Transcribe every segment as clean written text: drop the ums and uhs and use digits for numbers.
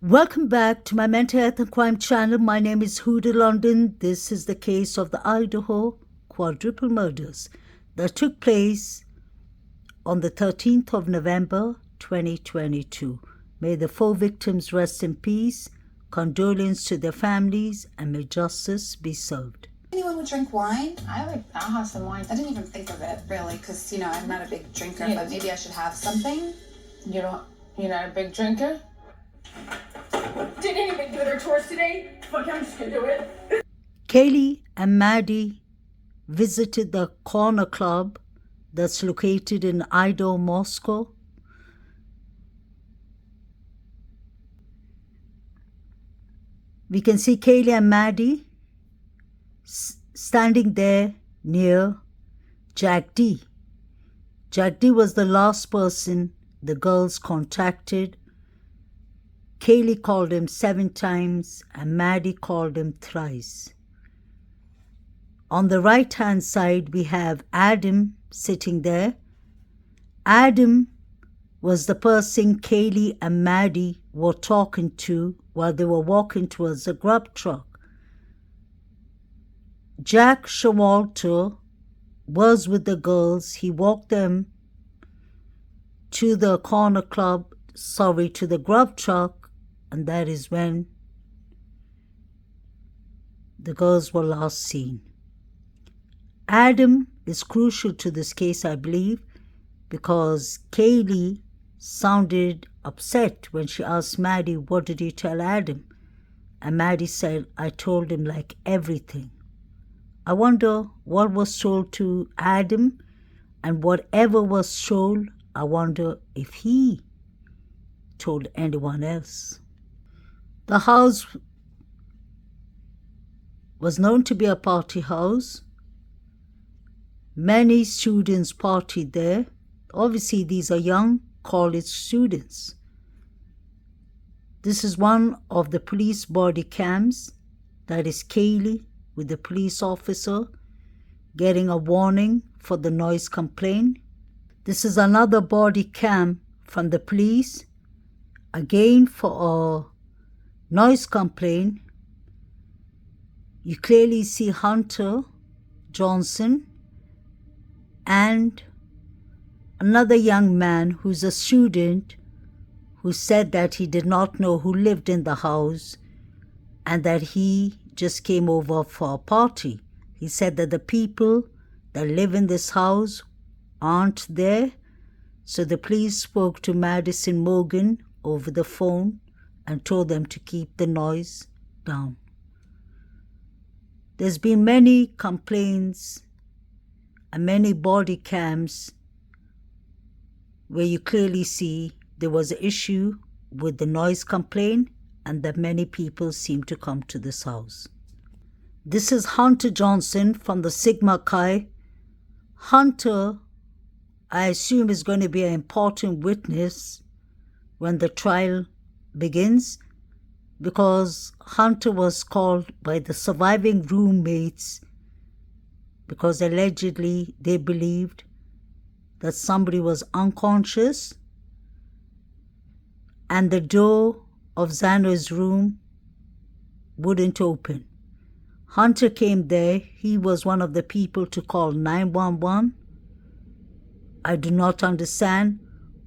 Welcome back to my mental health and crime channel. My name is Huda London. This is the case of the Idaho quadruple murders that took place on the 13th of November 2022. May the 4 victims rest in peace, condolence to their families, and may justice be served. Anyone would drink wine? I'll have some wine. I didn't even think of it really because, I'm not a big drinker, but maybe I should have something. You're not a big drinker? Did anybody do their chores today? Fuck, I'm just gonna do it. Kaylee and Maddie visited the corner club that's located in Idaho, Moscow. We can see Kaylee and Maddie standing there near Jack D. Jack D was the last person the girls contacted. Kaylee called him 7 times and Maddie called him thrice. On the right-hand side, we have Adam sitting there. Adam was the person Kaylee and Maddie were talking to while they were walking towards the grub truck. Jack Schalter was with the girls. He walked them to the to the grub truck, and that is when the girls were last seen. Adam is crucial to this case, I believe, because Kaylee sounded upset when she asked Maddie, "What did you tell Adam?" And Maddie said, "I told him like everything." I wonder what was told to Adam, and whatever was told, I wonder if he told anyone else. The house was known to be a party house. Many students partied there. Obviously, these are young college students. This is one of the police body cams. That is Kaylee with the police officer getting a warning for the noise complaint. This is another body cam from the police, again for a noise complaint. You clearly see Hunter Johnson and another young man who's a student who said that he did not know who lived in the house and that he just came over for a party. He said that the people that live in this house aren't there, so the police spoke to Madison Morgan over the phone and told them to keep the noise down. There's been many complaints and many body cams where you clearly see there was an issue with the noise complaint and that many people seem to come to this house. This is Hunter Johnson from the Sigma Chi. Hunter, I assume, is going to be an important witness when the trial begins, because Hunter was called by the surviving roommates because allegedly they believed that somebody was unconscious and the door of Xano's room wouldn't open. Hunter came there. He was one of the people to call 911. I do not understand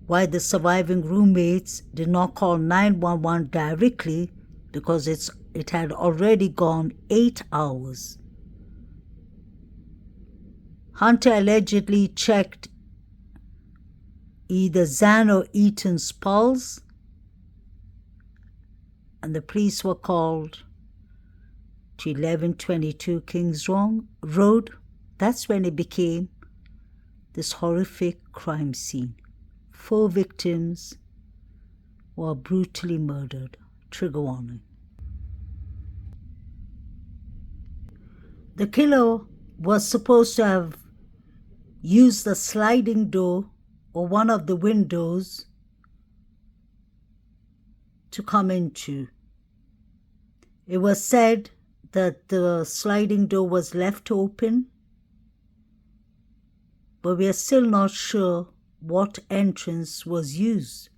why the surviving roommates did not call 911 directly, because it had already gone 8 hours. Hunter allegedly checked either Xan or Eaton's pulse, and the police were called to 1122 Kings Road. That's when it became this horrific crime scene. 4 victims were brutally murdered. Trigger warning. The killer was supposed to have used the sliding door or one of the windows to come into. It was said that the sliding door was left open, but we are still not sure what entrance was used.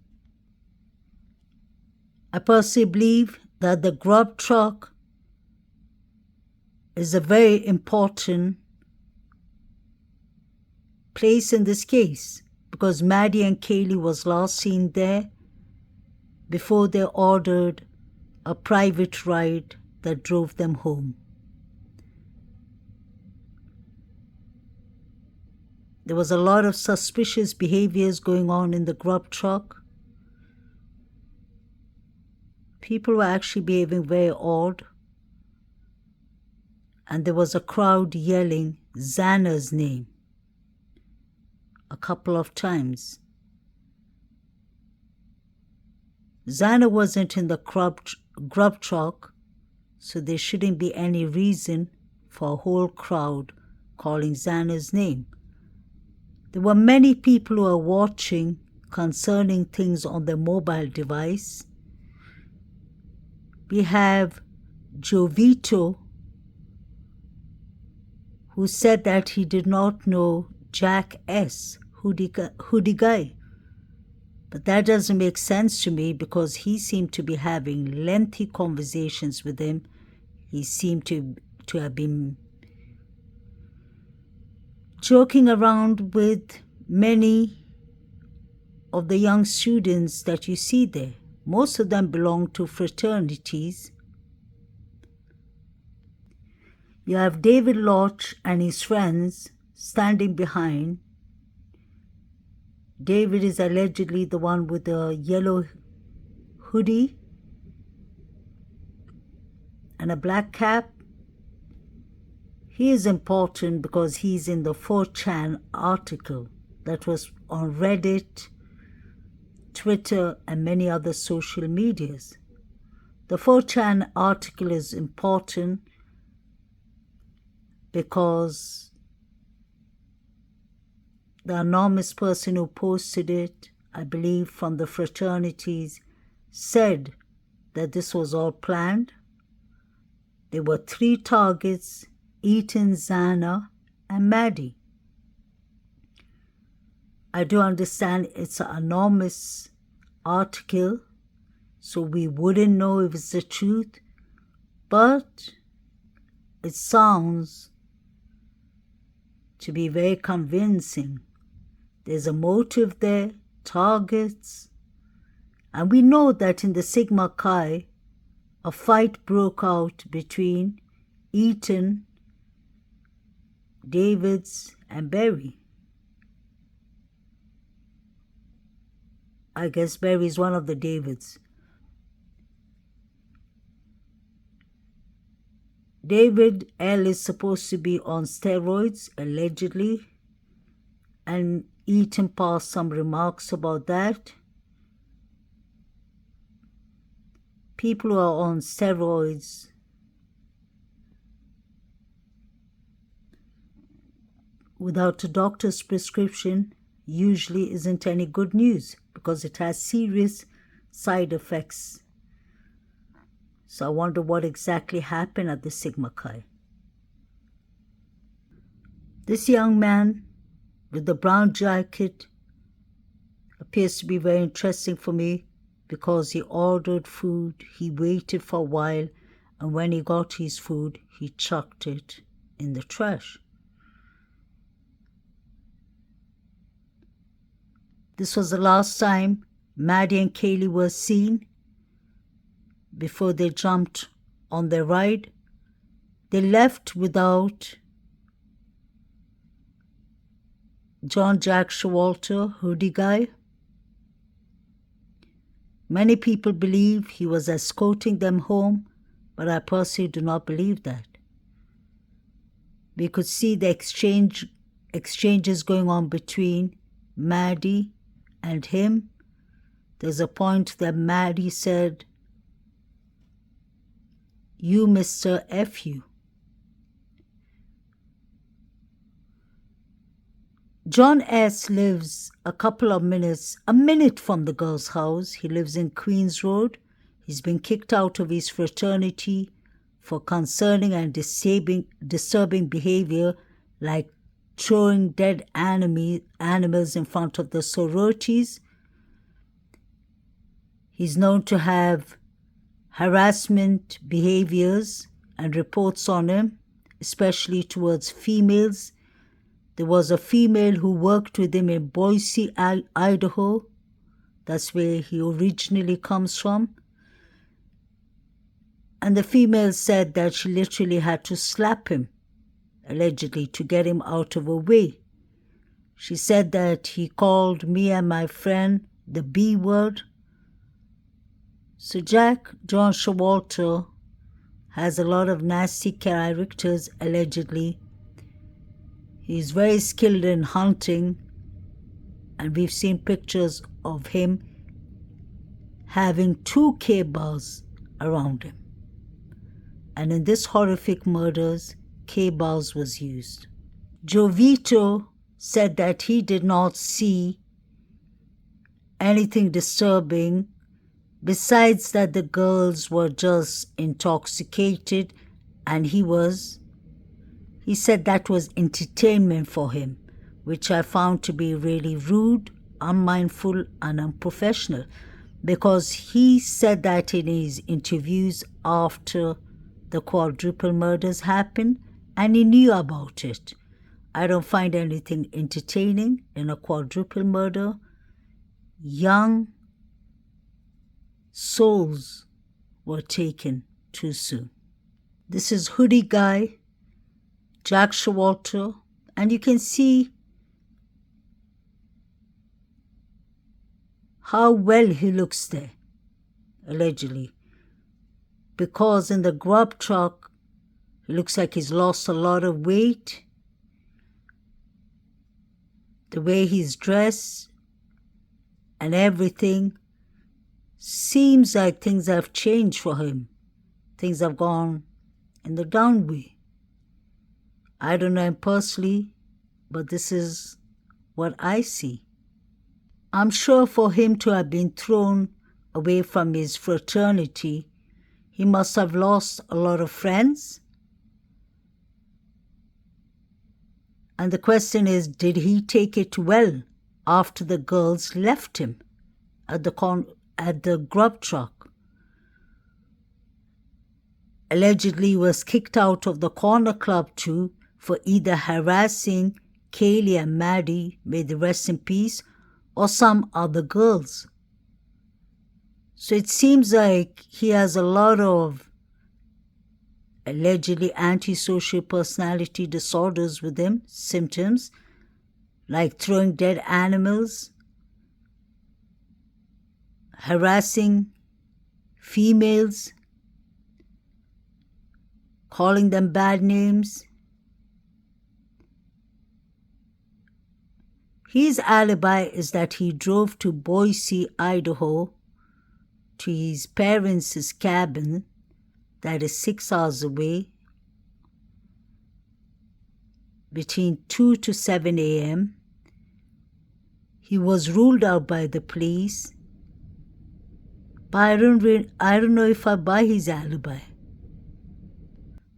I personally believe that the grub truck is a very important place in this case because Maddie and Kaylee was last seen there before they ordered a private ride that drove them home. There was a lot of suspicious behaviors going on in the grub truck. People were actually behaving very odd. And there was a crowd yelling Xana's name a couple of times. Xana wasn't in the grub truck, so there shouldn't be any reason for a whole crowd calling Xana's name. There were many people who were watching concerning things on their mobile device. We have Jovito, who said that he did not know Jack S., hoodie guy. But that doesn't make sense to me because he seemed to be having lengthy conversations with him. He seemed to have been joking around with many of the young students that you see there. Most of them belong to fraternities. You have David Lodge and his friends standing behind. David is allegedly the one with the yellow hoodie and a black cap. He is important because he's in the 4chan article that was on Reddit, Twitter, and many other social medias. The 4chan article is important because the anonymous person who posted it, I believe from the fraternities, said that this was all planned. There were 3 targets: Ethan, Xana, and Maddie. I do understand it's an anonymous article, so we wouldn't know if it's the truth, but it sounds to be very convincing. There's a motive there, targets, and we know that in the Sigma Chi, a fight broke out between Eaton, Davids, and Barry. I guess Barry is one of the Davids. David L. is supposed to be on steroids, allegedly, and Eaton passed some remarks about that. People who are on steroids without a doctor's prescription usually isn't any good news because it has serious side effects. So I wonder what exactly happened at the Sigma Chi. This young man with the brown jacket appears to be very interesting for me because he ordered food, he waited for a while, and when he got his food, he chucked it in the trash. This was the last time Maddie and Kaylee were seen before they jumped on their ride. They left without John Jack Schalter, hoodie guy. Many people believe he was escorting them home, but I personally do not believe that. We could see the exchanges going on between Maddie and him. There's a point that Maddie said, "You, Mr. F you." John S. lives a minute from the girl's house. He lives in Queens Road. He's been kicked out of his fraternity for concerning and disturbing behavior like throwing dead animals in front of the sororities. He's known to have harassment behaviors and reports on him, especially towards females. There was a female who worked with him in Boise, Idaho. That's where he originally comes from. And the female said that she literally had to slap him, allegedly, to get him out of her way. She said that he called me and my friend the B word. So John Schalter has a lot of nasty characters, allegedly. He's very skilled in hunting, and we've seen pictures of him having 2 K-bars around him. And in this horrific murders, K-bars was used. Jovito said that he did not see anything disturbing besides that the girls were just intoxicated, and he said that was entertainment for him, which I found to be really rude, unmindful, and unprofessional, because he said that in his interviews after the quadruple murders happened, and he knew about it. I don't find anything entertaining in a quadruple murder. Young souls were taken too soon. This is hoodie guy, Jack Schalter, and you can see how well he looks there, allegedly. Because in the grub truck, he looks like he's lost a lot of weight. The way he's dressed and everything seems like things have changed for him. Things have gone in the down way. I don't know him personally, but this is what I see. I'm sure for him to have been thrown away from his fraternity, he must have lost a lot of friends. And the question is, did he take it well after the girls left him at the grub truck? Allegedly was kicked out of the corner club too for either harassing Kaylee and Maddie, may they rest in peace, or some other girls. So it seems like he has a lot of allegedly antisocial personality disorders with him, symptoms like throwing dead animals, harassing females, calling them bad names. His alibi is that he drove to Boise, Idaho, to his parents' cabin that is 6 hours away, between 2 to 7 a.m. He was ruled out by the police, but I don't know if I buy his alibi.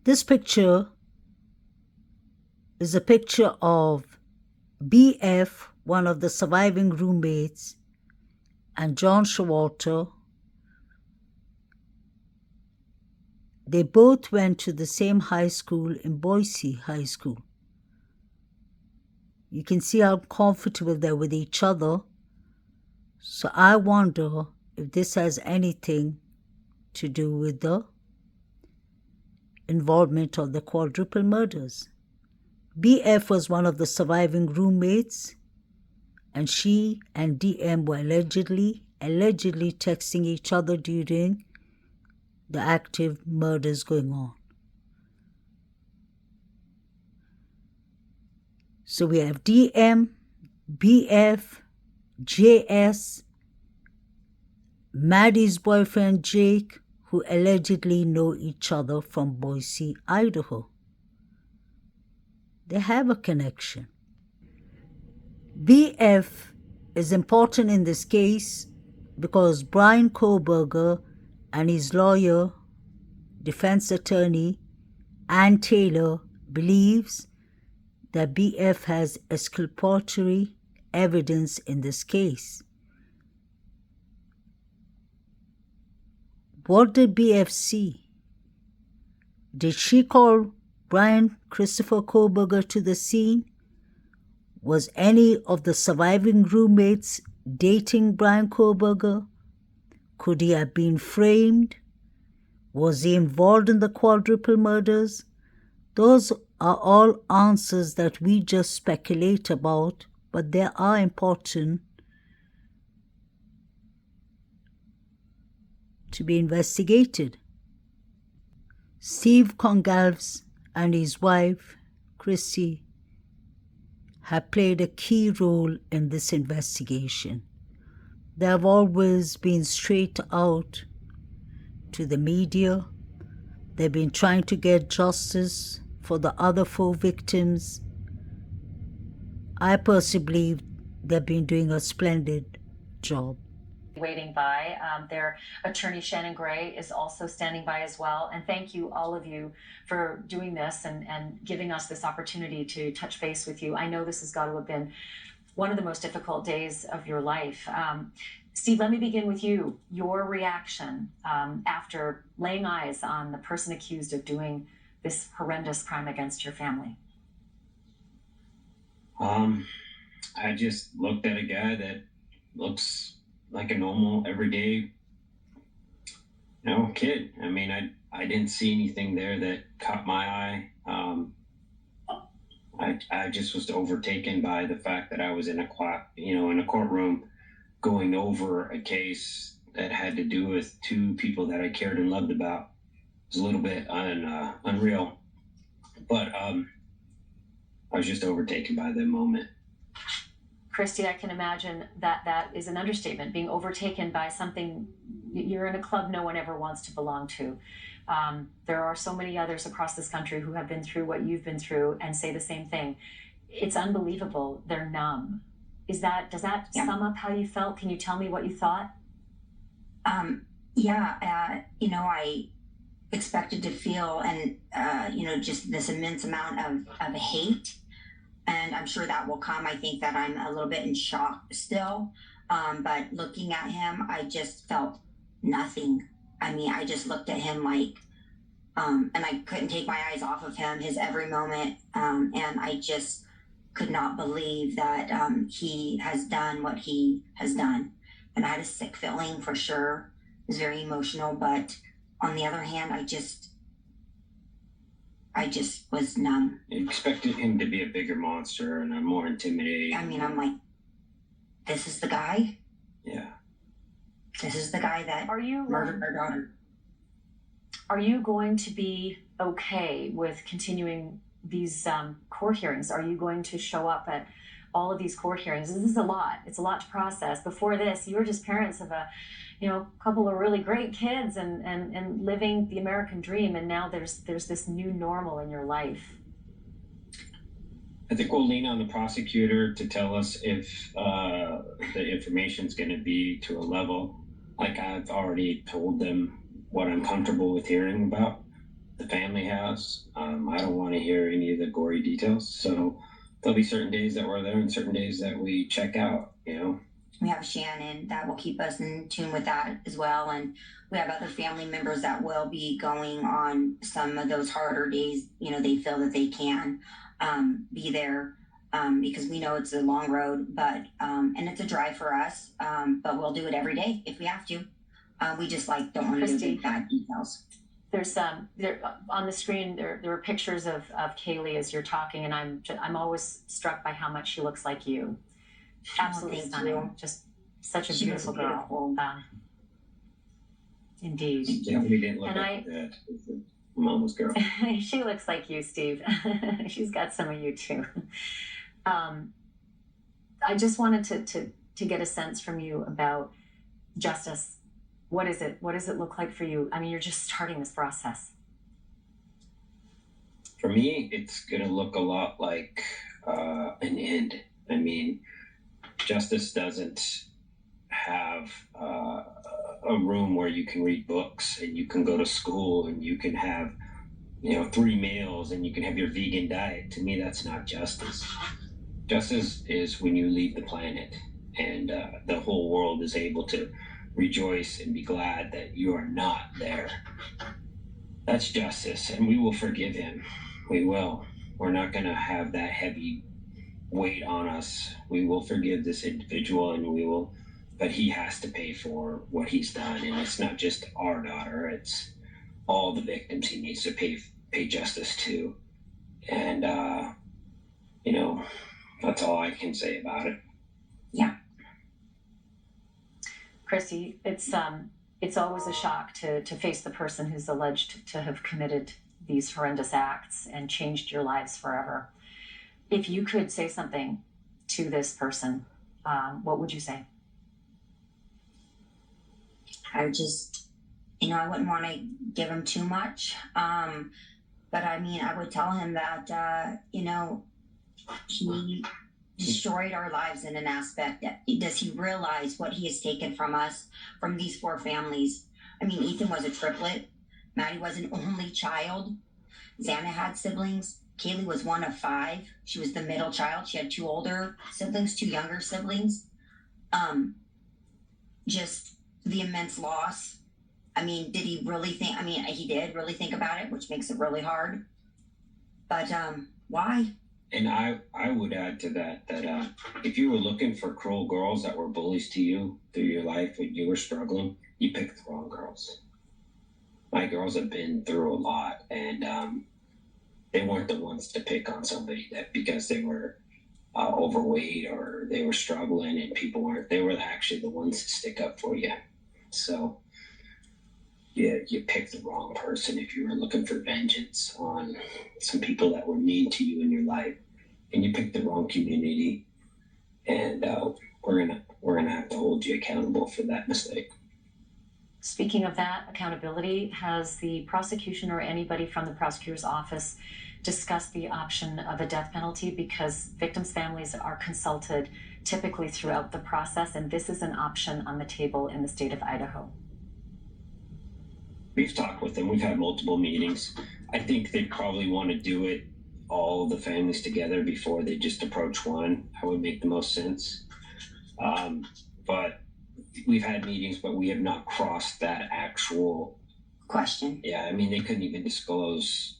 This picture is a picture of BF, one of the surviving roommates, and John Schalter. They both went to the same high school in Boise High School. You can see how comfortable they're with each other. So I wonder if this has anything to do with the involvement of the quadruple murders. BF was one of the surviving roommates, and she and DM were allegedly texting each other during the active murders going on. So we have DM, BF, JS, Maddie's boyfriend Jake, who allegedly know each other from Boise, Idaho. They have a connection. BF is important in this case because Bryan Kohberger and his lawyer, defense attorney, Ann Taylor, believes that BF has exculpatory evidence in this case. What did BFC? Did she call Bryan Christopher Koberger to the scene? Was any of the surviving roommates dating Bryan Koberger? Could he have been framed? Was he involved in the quadruple murders? Those are all answers that we just speculate about, but they are important to be investigated. Steve GONCALVES and his wife, Chrissy, have played a key role in this investigation. They have always been straight out to the media. They've been trying to get justice for the other 4 victims. I personally believe they've been doing a splendid job. Waiting by. Their attorney Shannon Gray is also standing by as well. And thank you, all of you, for doing this and giving us this opportunity to touch base with you. I know this has got to have been one of the most difficult days of your life. Steve, let me begin with you. Your reaction after laying eyes on the person accused of doing this horrendous crime against your family. I just looked at a guy that looks like a normal, everyday, kid. I mean, I didn't see anything there that caught my eye. I just was overtaken by the fact that I was in a courtroom going over a case that had to do with 2 people that I cared and loved about. It was a little bit unreal, but I was just overtaken by the moment. Christy, I can imagine that is an understatement, being overtaken by something. You're in a club no one ever wants to belong to. There are so many others across this country who have been through what you've been through and say the same thing. It's unbelievable. They're numb. Does that sum up how you felt? Can you tell me what you thought? I expected to feel just this immense amount of hate. And I'm sure that will come. I think that I'm a little bit in shock still. But looking at him, I just felt nothing. I mean, I just looked at him and I couldn't take my eyes off of him, his every moment. And I just could not believe that he has done what he has done. And I had a sick feeling for sure. It was very emotional. But on the other hand, I just was numb. I expected him to be a bigger monster and a more intimidating. I mean, I'm like, this is the guy? Yeah. This is the guy that murdered our daughter. Are you going to be okay with continuing these court hearings? Are you going to show up at all of these court hearings? This is a lot. It's a lot to process. Before this, you were just parents of a couple of really great kids and living the American dream, and now there's this new normal in your life. I think we'll lean on the prosecutor to tell us if the information's going to be to a level. Like I've already told them what I'm comfortable with hearing about the family house. I don't want to hear any of the gory details. So there'll be certain days that we're there and certain days that we check out, We have Shannon that will keep us in tune with that as well. And we have other family members that will be going on some of those harder days. They feel that they can be there because we know it's a long road, but and it's a drive for us. But we'll do it every day if we have to. We just don't want to do big bad details. There's there on the screen there are pictures of Kaylee as you're talking, and I'm always struck by how much she looks like you. Absolutely stunning. You. Just such a beautiful girl. Indeed. Yeah, we didn't look like that. Mama's girl. She looks like you, Steve. She's got some of you too. I just wanted to get a sense from you about justice. What is it? What does it look like for you? I mean, you're just starting this process. For me, it's going to look a lot like an end. I mean, justice doesn't have a room where you can read books and you can go to school and you can have, 3 meals and you can have your vegan diet. To me, that's not justice. Justice is when you leave the planet and the whole world is able to rejoice and be glad that you are not there. That's justice, and we will forgive him. We will. We're not going to have that heavy weight on us. We will forgive this individual, and we will, but he has to pay for what he's done. And it's not just our daughter, it's all the victims he needs to pay justice to. And, you know, that's all I can say about it. Yeah. Chrissy, it's always a shock to face the person who's alleged to have committed these horrendous acts and changed your lives forever. If you could say something to this person, what would you say? I would just, you know, I wouldn't want to give him too much. But I mean, I would tell him that, you know, he destroyed our lives in an aspect. Does he realize what he has taken from us, from these 4 families? I mean, Ethan was a triplet. Maddie was an only child. Xana had siblings. Kaylee was one of 5. She was the middle child. She had 2 older siblings, 2 younger siblings. Just the immense loss. I mean, did he really think? I mean, he did really think about it, which makes it really hard. But why? And I would add to that if you were looking for cruel girls that were bullies to you through your life when you were struggling, you picked the wrong girls. My girls have been through a lot, and they weren't the ones to pick on somebody that because they were overweight or they were struggling and people weren't. They were actually the ones to stick up for you. So yeah, you picked the wrong person if you were looking for vengeance on some people that were mean to you in your life, and you picked the wrong community. And we're gonna have to hold you accountable for that mistake. Speaking of that accountability, has the prosecution or anybody from the prosecutor's office discussed the option of a death penalty? Because victims' families are consulted typically throughout the process, and this is an option on the table in the state of Idaho. We've talked with them. We've had multiple meetings. I think they probably want to do it all the families together before they just approach one. That would make the most sense. But we've had meetings, but we have not crossed that actual Question. Yeah, I mean, they couldn't even disclose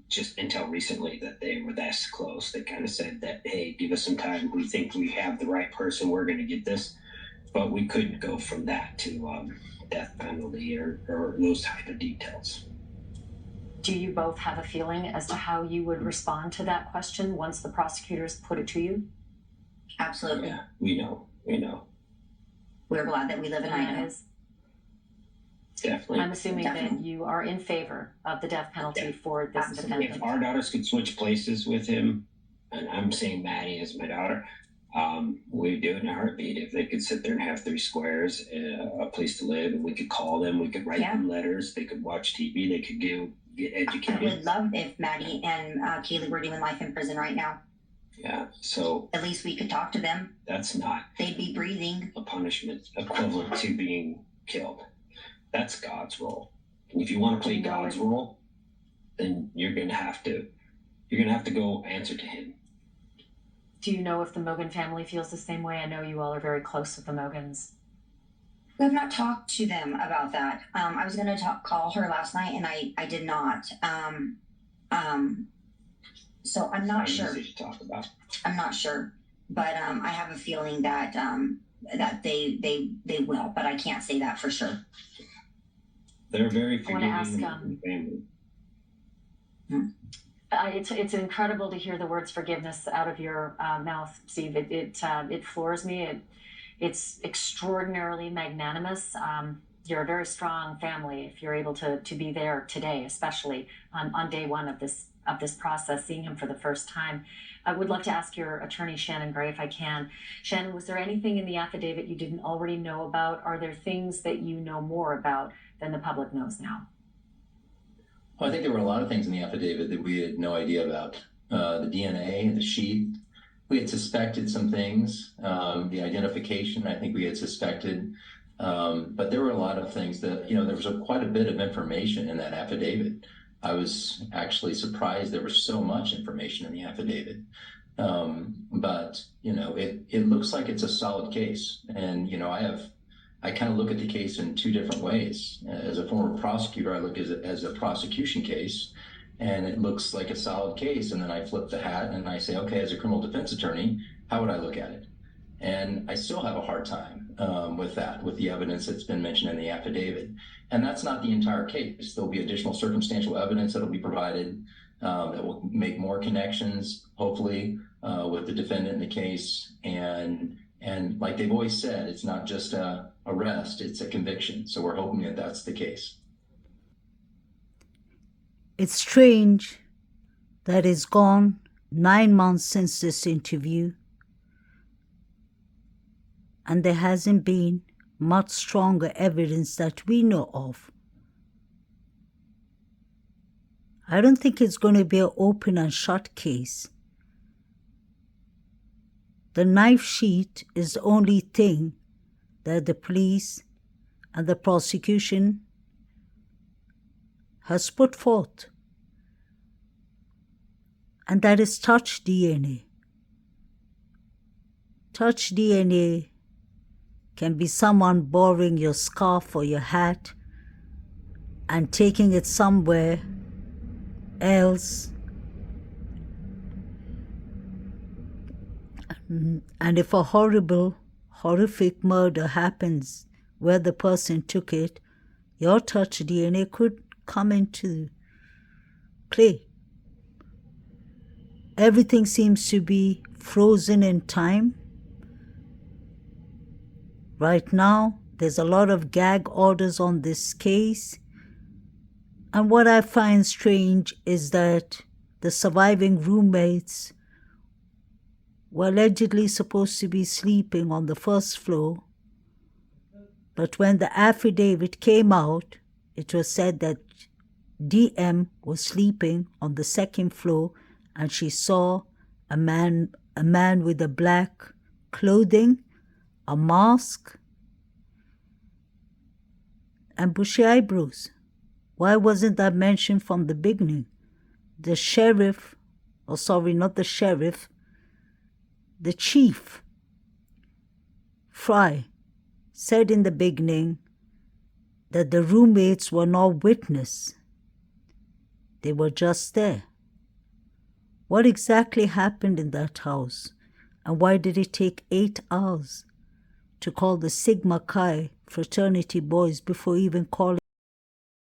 just until recently that they were this close. They kind of said that, hey, give us some time. We think we have the right person. We're going to get this. But we couldn't go from that to death penalty or those type of details. Do you both have a feeling as to how you would respond to that question once the prosecutors put it to you? Absolutely. Yeah, we know. We're glad that we live in Idaho. Definitely. I'm assuming that you are in favor of the death penalty for this defendant. If our daughters could switch places with him, and I'm saying Maddie is my daughter, we'd do it in a heartbeat. If they could sit there and have 3 squares, a place to live, and we could call them, we could write them letters, they could watch TV, they could get educated. I would love if Maddie and Kaylee were doing life in prison right now. Yeah, so at least we could talk to them. That's not. They'd be breathing. A punishment equivalent to being killed. That's God's role. And if you want to play God's role, then you're gonna have to go answer to Him. Do you know if the Mogan family feels the same way? I know you all are very close with the Mogans. We have not talked to them about that. I was going to call her last night, and I did not. So I'm not sure. Easy to talk about. I'm not sure, but I have a feeling that that they will, but I can't say that for sure. They're very forgiving family. It's incredible to hear the words forgiveness out of your mouth, Steve. It floors me. It's extraordinarily magnanimous. You're a very strong family if you're able to be there today, especially on day one of this process, seeing him for the first time. I would love to ask your attorney, Shannon Gray, if I can. Shannon, was there anything in the affidavit you didn't already know about? Are there things that you know more about than the public knows now? Well, I think there were a lot of things in the affidavit that we had no idea about. The DNA, the sheath, we had suspected some things. The identification, I think we had suspected. But there were a lot of things that, there was quite a bit of information in that affidavit. I was actually surprised there was so much information in the affidavit. But, it looks like it's a solid case. And, I have I kind of look at the case in two different ways. As a former prosecutor, I look at it as a prosecution case, and it looks like a solid case. And then I flip the hat and I say, okay, as a criminal defense attorney, how would I look at it? And I still have a hard time with that, with the evidence that's been mentioned in the affidavit. And that's not the entire case. There'll be additional circumstantial evidence that'll be provided that will make more connections, hopefully, with the defendant in the case. And like they've always said, it's not just a arrest, it's a conviction. So we're hoping that that's the case. It's strange that it's gone 9 months since this interview, and there hasn't been much stronger evidence that we know of. I don't think it's going to be an open and shut case. The knife sheath is the only thing that the police and the prosecution has put forth, and that is touch DNA. Touch DNA can be someone borrowing your scarf or your hat and taking it somewhere else. And if a horrific murder happens where the person took it, your touch DNA could come into play. Everything seems to be frozen in time. Right now, there's a lot of gag orders on this case. And what I find strange is that the surviving roommates were allegedly supposed to be sleeping on the first floor. But when the affidavit came out, it was said that DM was sleeping on the second floor, and she saw a man with a black clothing, a mask, and bushy eyebrows. Why wasn't that mentioned from the beginning? The sheriff, or sorry, not the sheriff, the chief, Fry, said in the beginning that the roommates were not witness. They were just there. What exactly happened in that house? And why did it take 8 hours to call the Sigma Chi fraternity boys before even calling